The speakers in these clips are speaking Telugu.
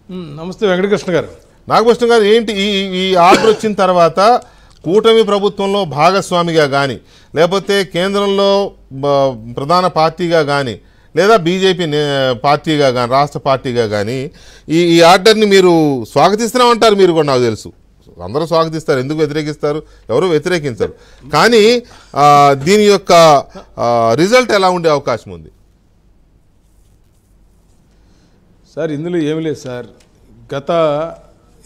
నమస్తే వెంకటకృష్ణ గారు. నాగభూషణం గారు, ఏంటి ఈ ఆర్డర్ వచ్చిన తర్వాత కూటమి ప్రభుత్వంలో భాగస్వామిగా కానీ, లేకపోతే కేంద్రంలో ప్రధాన పార్టీగా కానీ, లేదా బీజేపీ పార్టీగా కానీ, రాష్ట్ర పార్టీగా కానీ ఈ ఆర్డర్ని మీరు స్వాగతిస్తున్నామంటారు. మీరు కూడా నాకు తెలుసు అందరూ స్వాగతిస్తారు, ఎందుకు వ్యతిరేకిస్తారు? ఎవరు వ్యతిరేకించరు. కానీ దీని యొక్క రిజల్ట్ ఎలా ఉండే అవకాశం ఉంది సార్? ఇందులో ఏమి లేదు సార్.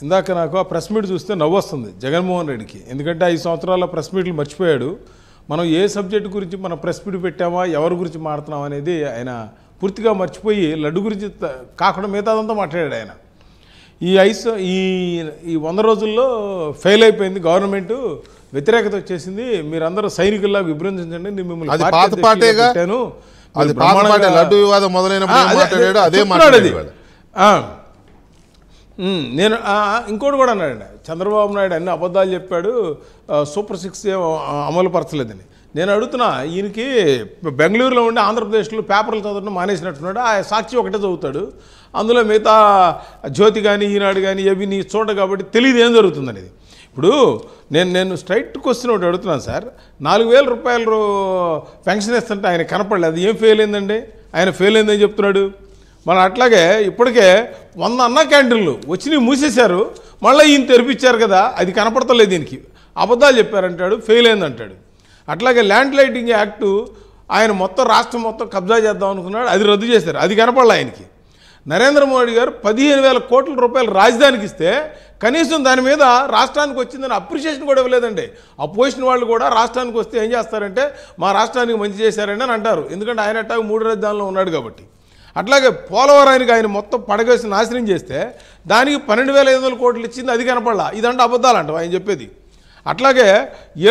ఇందాక నాకు ఆ ప్రెస్ మీట్ చూస్తే నవ్వు వస్తుంది జగన్మోహన్ రెడ్డికి. ఎందుకంటే 5 సంవత్సరాల ప్రెస్ మీట్లు మర్చిపోయాడు. మనం ఏ సబ్జెక్టు గురించి మనం ప్రెస్ మీట్ పెట్టామా, ఎవరి గురించి మాట్లాడుతున్నాం అనేది ఆయన పూర్తిగా మర్చిపోయి లడ్డు గురించి కాకుండా మిగతాదంతా మాట్లాడాడు ఆయన. ఈ 100 రోజుల్లో ఫెయిల్ అయిపోయింది గవర్నమెంట్, వ్యతిరేకత వచ్చేసింది, మీరందరూ సైనికుల్లా విభ్రందించండి, నేను మిమ్మల్ని నేను ఇంకోటి కూడా అన్నాడండి. చంద్రబాబు నాయుడు అన్ని అబద్ధాలు చెప్పాడు, సూపర్ 6 అమలు పరచలేదని. నేను అడుగుతున్నా, ఈయనకి బెంగళూరులో ఉండి ఆంధ్రప్రదేశ్లో పేపర్లు చదవడం మానేసినట్టున్నాడు. ఆ సాక్షి ఒకటే చదువుతాడు, అందులో మిగతా జ్యోతి కానీ ఈనాడు కానీ ఏవి నీ చూడ కాబట్టి తెలియదు ఏం జరుగుతుంది అనేది. ఇప్పుడు నేను స్ట్రైట్ క్వశ్చన్ ఒకటి అడుగుతున్నాను సార్. 4,000 రూపాయలు పెన్షన్ ఇస్తుంటే ఆయన కనపడలేదు, అది ఏం ఫెయిల్ అయిందండి? ఆయన ఫెయిల్ అయిందని చెప్తున్నాడు. మన అట్లాగే ఇప్పటికే 100 అన్న క్యాంటీన్లు వచ్చి మూసేశారు, మళ్ళీ ఈయన తెరిపించారు కదా, అది కనపడతలేదు దీనికి. అబద్ధాలు చెప్పారంటాడు, ఫెయిల్ అయిందంటాడు. అట్లాగే ల్యాండ్ లైటింగ్ యాక్టు ఆయన మొత్తం రాష్ట్రం మొత్తం కబ్జా చేద్దాం అనుకున్నాడు, అది రద్దు చేశారు, అది కనపడలే ఆయనకి. నరేంద్ర మోడీ గారు 15,000 కోట్ల రూపాయలు రాజధానికి ఇస్తే కనీసం దాని మీద రాష్ట్రానికి వచ్చిందని అప్రిషియేషన్ కూడా ఇవ్వలేదండి. అపోజిషన్ వాళ్ళు కూడా రాష్ట్రానికి వస్తే ఏం చేస్తారంటే మా రాష్ట్రానికి మంచి చేశారండి అని అంటారు, ఎందుకంటే ఆయన అట్టాగా 3 రాజధానుల్లో ఉన్నాడు కాబట్టి. అట్లాగే పోలవరానికి ఆయన మొత్తం పడగేసి నాశనం చేస్తే దానికి 12,500 కోట్లు ఇచ్చింది, అది కనపడలా. ఇదంటే అబద్ధాలు అంటాం ఆయన చెప్పేది. అట్లాగే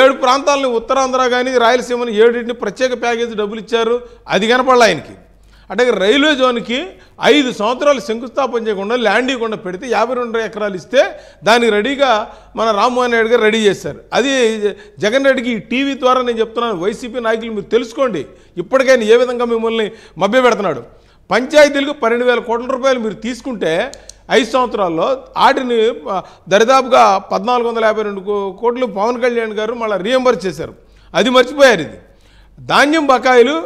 7 ప్రాంతాలని ఉత్తరాంధ్ర కానీ రాయలసీమని 7 ప్రత్యేక ప్యాకేజీ డబ్బులు ఇచ్చారు, అది కనపడలా ఆయనకి. అట్లాగే రైల్వే జోన్కి 5 సంవత్సరాలు శంకుస్థాపన చేయకుండా ల్యాండ్ ఇవ్వకుండా పెడితే 52 ఎకరాలు ఇస్తే దానికి రెడీగా మన రామ్మోహన్ నాయుడు గారు రెడీ చేశారు. అది జగన్ రెడ్డికి టీవీ ద్వారా నేను చెప్తున్నాను, వైసీపీ నాయకులు మీరు తెలుసుకోండి, ఇప్పటికైనా ఏ విధంగా మిమ్మల్ని మభ్యపెడుతున్నాడు. పంచాయతీలకు 12,000 కోట్ల రూపాయలు మీరు తీసుకుంటే 5 సంవత్సరాల్లో ఆటిని దరిదాపుగా 1,452 కోట్లు పవన్ కళ్యాణ్ గారు మళ్ళీ రీఎంబర్స్ చేశారు, అది మర్చిపోయారు. ఇది ధాన్యం బకాయిలు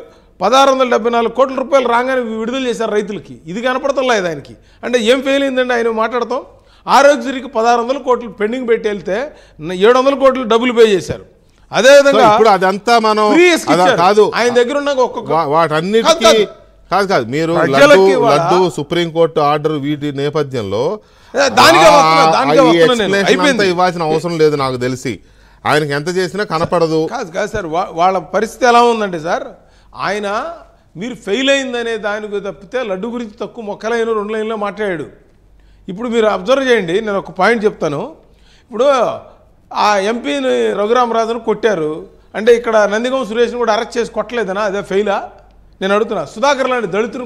1,674 కోట్ల రూపాయలు రాగానే విడుదల చేశారు రైతులకి, ఇది కనపడతలేదు ఆయనకి. అంటే ఏం ఫెయిల్ అయిందండి ఆయన మాట్లాడతాం? ఆరోగ్యశ్రీకి 1,600 కోట్లు పెండింగ్ పెట్టి వెళ్తే 700 కోట్లు డబ్బులు పే చేశారు. అదేవిధంగా అదంతా మనం కాదు, ఆయన దగ్గర ఉన్న ఒక్కొక్క వాటన్నిటికీ కాదు మీరు లడ్డు సుప్రీంకోర్టు ఆర్డర్ వీటి నేపథ్యంలో ఇవ్వాల్సిన అవసరం లేదు నాకు తెలిసి. ఆయనకి ఎంత చేసినా కనపడదు. కాదు సార్, వాళ్ళ పరిస్థితి ఎలా ఉందంటే సార్, ఆయన మీరు ఫెయిల్ అయిందనే దానికి తప్పితే లడ్డు గురించి తక్కువ మొక్కలైన 2 లైన్లో మాట్లాడాడు. ఇప్పుడు మీరు అబ్జర్వ్ చేయండి, నేను ఒక పాయింట్ చెప్తాను. ఇప్పుడు ఆ ఎంపీని రఘురామరాజును కొట్టారు అంటే ఇక్కడ నందిగం సురేష్ని కూడా అరెస్ట్ చేసి కొట్టలేదనా? అదే ఫెయిలా? నేను అడుగుతున్నా. సుధాకర్ లాంటి దళితుని